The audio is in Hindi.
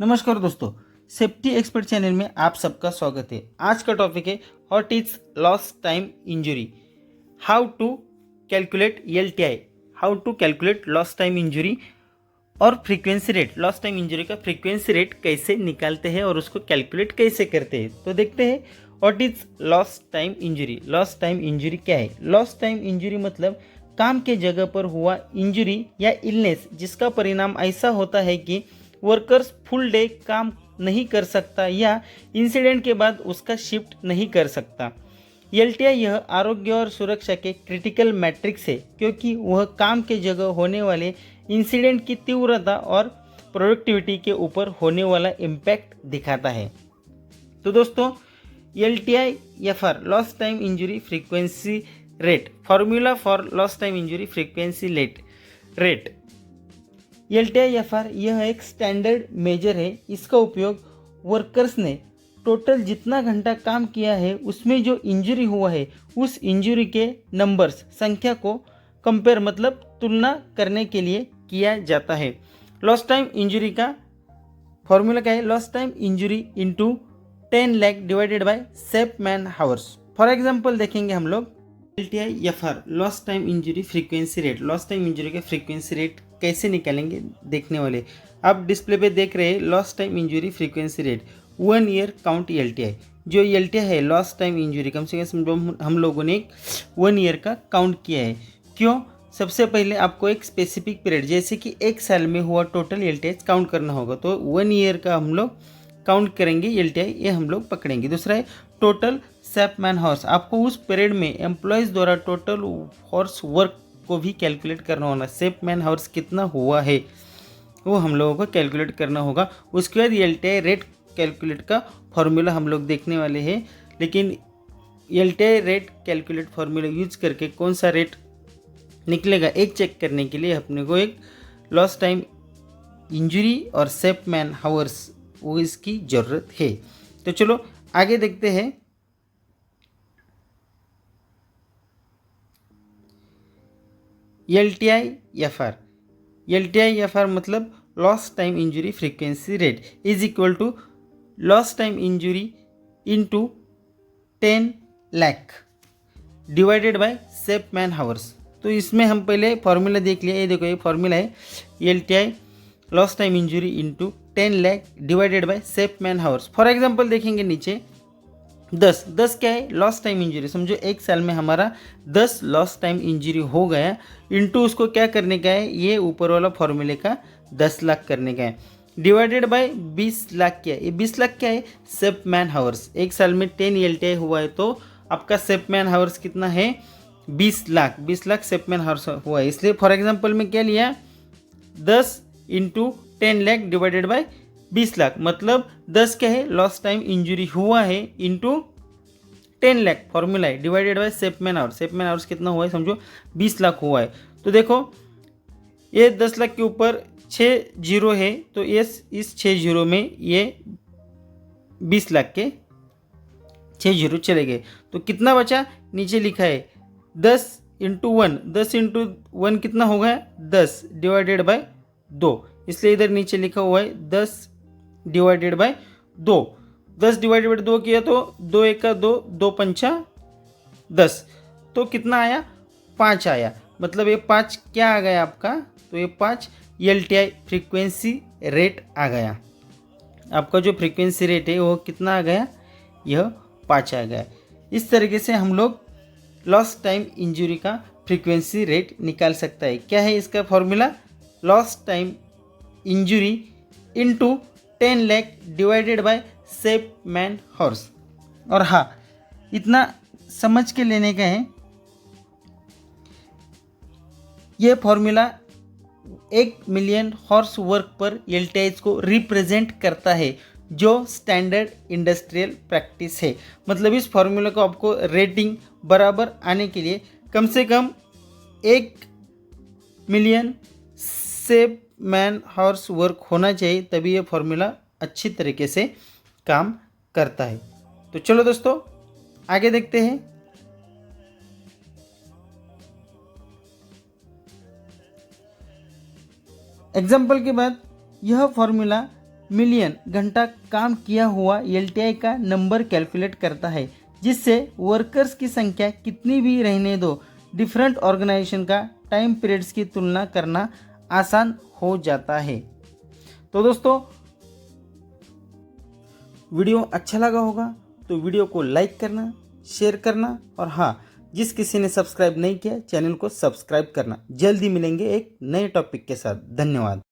नमस्कार दोस्तों, सेफ्टी एक्सपर्ट चैनल में आप सबका स्वागत है। आज का टॉपिक है what is lost time injury, how to calculate LTI, how to calculate lost time injury और frequency rate. Lost time injury का फ्रीक्वेंसी रेट कैसे निकालते हैं और उसको कैलकुलेट कैसे करते हैं, तो देखते हैं what is lost time injury. Lost time injury क्या है? लॉस्ट टाइम इंजरी मतलब काम के जगह पर हुआ इंजरी या इलनेस जिसका परिणाम ऐसा होता है कि वर्कर्स फुल डे काम नहीं कर सकता या इंसिडेंट के बाद उसका शिफ्ट नहीं कर सकता। LTI यह आरोग्य और सुरक्षा के क्रिटिकल मैट्रिक्स है क्योंकि वह काम के जगह होने वाले इंसिडेंट की तीव्रता और प्रोडक्टिविटी के ऊपर होने वाला इम्पैक्ट दिखाता है। तो दोस्तों, LTI FR lost time injury frequency rate, formula for lost time injury frequency rate. LTI FR यह एक स्टैंडर्ड मेजर है। इसका उपयोग वर्कर्स ने टोटल जितना घंटा काम किया है उसमें जो इंजरी हुआ है उस इंजरी के नंबर्स संख्या को कंपेयर मतलब तुलना करने के लिए किया जाता है। लॉस्ट टाइम इंजरी का फॉर्मूला क्या है? Lost time injury into 10 lakh divided by safe man hours. For example देखेंगे हम लोग LTI FR lost time injury frequency rate. Lost time injury का फ्रीक्वेंसी रेट कैसे निकालेंगे देखने वाले। आप डिस्प्ले पे देख रहे हैं lost time injury frequency rate 1 year count LTI। जो LTI है लॉस्ट टाइम इंजरी, कम से कम हम लोगों ने 1 ईयर का काउंट किया है। क्यों? सबसे पहले आपको एक स्पेसिफिक पीरियड जैसे कि एक साल में हुआ टोटल LTI काउंट करना होगा, तो 1 ईयर का हम लोग काउंट करेंगे LTI, ये हम लोग पकड़ेंगे। दूसरा है टोटल सेफ मैन हॉर्स। आपको उस पीरियड में एम्प्लॉयज़ द्वारा टोटल हॉर्स वर्क को भी कैलकुलेट करना होगा। सेफ मैन हावर्स कितना हुआ है वो हम लोगों को कैलकुलेट करना होगा। उसके बाद LTI रेट कैलकुलेट का फॉर्मूला हम लोग देखने वाले हैं। लेकिन LTI rate calculate formula use करके कौन सा रेट निकलेगा एक चेक करने के लिए अपने को एक लॉस्ट टाइम इंजरी और सेफ मैन हावर्स वो इसकी ज़रूरत है। तो चलो आगे देखते हैं। LTI FR मतलब lost time injury frequency rate is equal to lost time injury into 10 lakh divided by safe man hours. तो इसमें हम पहले फॉर्मूला देख लिया। ये देखो, ये फॉर्मूला है LTI lost time injury into 10 lakh divided by safe man hours. For example देखेंगे नीचे 10 क्या है? Lost time injury. समझो एक साल में हमारा 10 लॉस्ट टाइम इंजरी हो गया, इंटू उसको क्या करने का है? ये ऊपर वाला फॉर्मूले का 10 लाख करने का है, डिवाइडेड बाय 20 लाख क्या है? ये 20 लाख क्या है? Safe man hours. एक साल में 10 LTI हुआ है तो आपका सेफ मैन हावर्स कितना है? 20 lakh. 20 lakh safe man hours हुआ है, इसलिए फॉर एग्जाम्पल में क्या लिया? 10 into 10 lakh divided bye 20 lakh, मतलब 10 क्या है? लॉस्ट टाइम इंजरी हुआ है इंटू 10 लाख फॉर्मूला है, divided by safe man hours. Safe man hours कितना हुआ है? समझो 20 लाख हुआ है। तो देखो ये 10 लाख के ऊपर 6 जीरो है, तो इस 6 जीरो में ये 20 लाख के 6 जीरो चले गए, तो कितना बचा? नीचे लिखा है 10 इंटू 1। 10 इंटू 1 कितना हो गया? 10 डिवाइडेड बाय 2, इसलिए इधर नीचे लिखा हुआ है 10 डिवाइडेड बाय 2। 10 डिवाइडेड बाय 2 किया तो 2 एक का 2, 2 पंचा 10, तो कितना आया? 5 आया। मतलब ये 5 क्या आ गया आपका? तो ये 5 LTI फ्रीक्वेंसी रेट आ गया। आपका जो फ्रीक्वेंसी रेट है वो कितना आ गया? यह 5 आ गया। इस तरीके से हम लोग लॉस्ट टाइम इंजरी का फ्रीक्वेंसी रेट निकाल सकता है। क्या है इसका formula? Lost time injury into 10 lakh divided by safe man horse. और हाँ, इतना समझ के लेने का है, ये फॉर्मूला 1 मिलियन हॉर्स वर्क पर LTI को रिप्रेजेंट करता है जो स्टैंडर्ड इंडस्ट्रियल प्रैक्टिस है। मतलब इस फॉर्मूला को आपको रेटिंग बराबर आने के लिए कम से कम 1 million safe man horse work होना चाहिए, तभी ये फॉर्मूला अच्छी तरीके से काम करता है। तो चलो दोस्तों आगे देखते हैं। एग्जाम्पल के बाद यह फॉर्मूला मिलियन घंटा काम किया हुआ LTI का नंबर कैलकुलेट करता है, जिससे वर्कर्स की संख्या कितनी भी रहने दो, डिफरेंट ऑर्गेनाइजेशन का टाइम पीरियड्स की तुलना करना आसान हो जाता है। तो दोस्तों, वीडियो अच्छा लगा होगा तो वीडियो को लाइक करना, शेयर करना और हाँ, जिस किसी ने सब्सक्राइब नहीं किया चैनल को सब्सक्राइब करना। जल्दी मिलेंगे एक नए टॉपिक के साथ। धन्यवाद।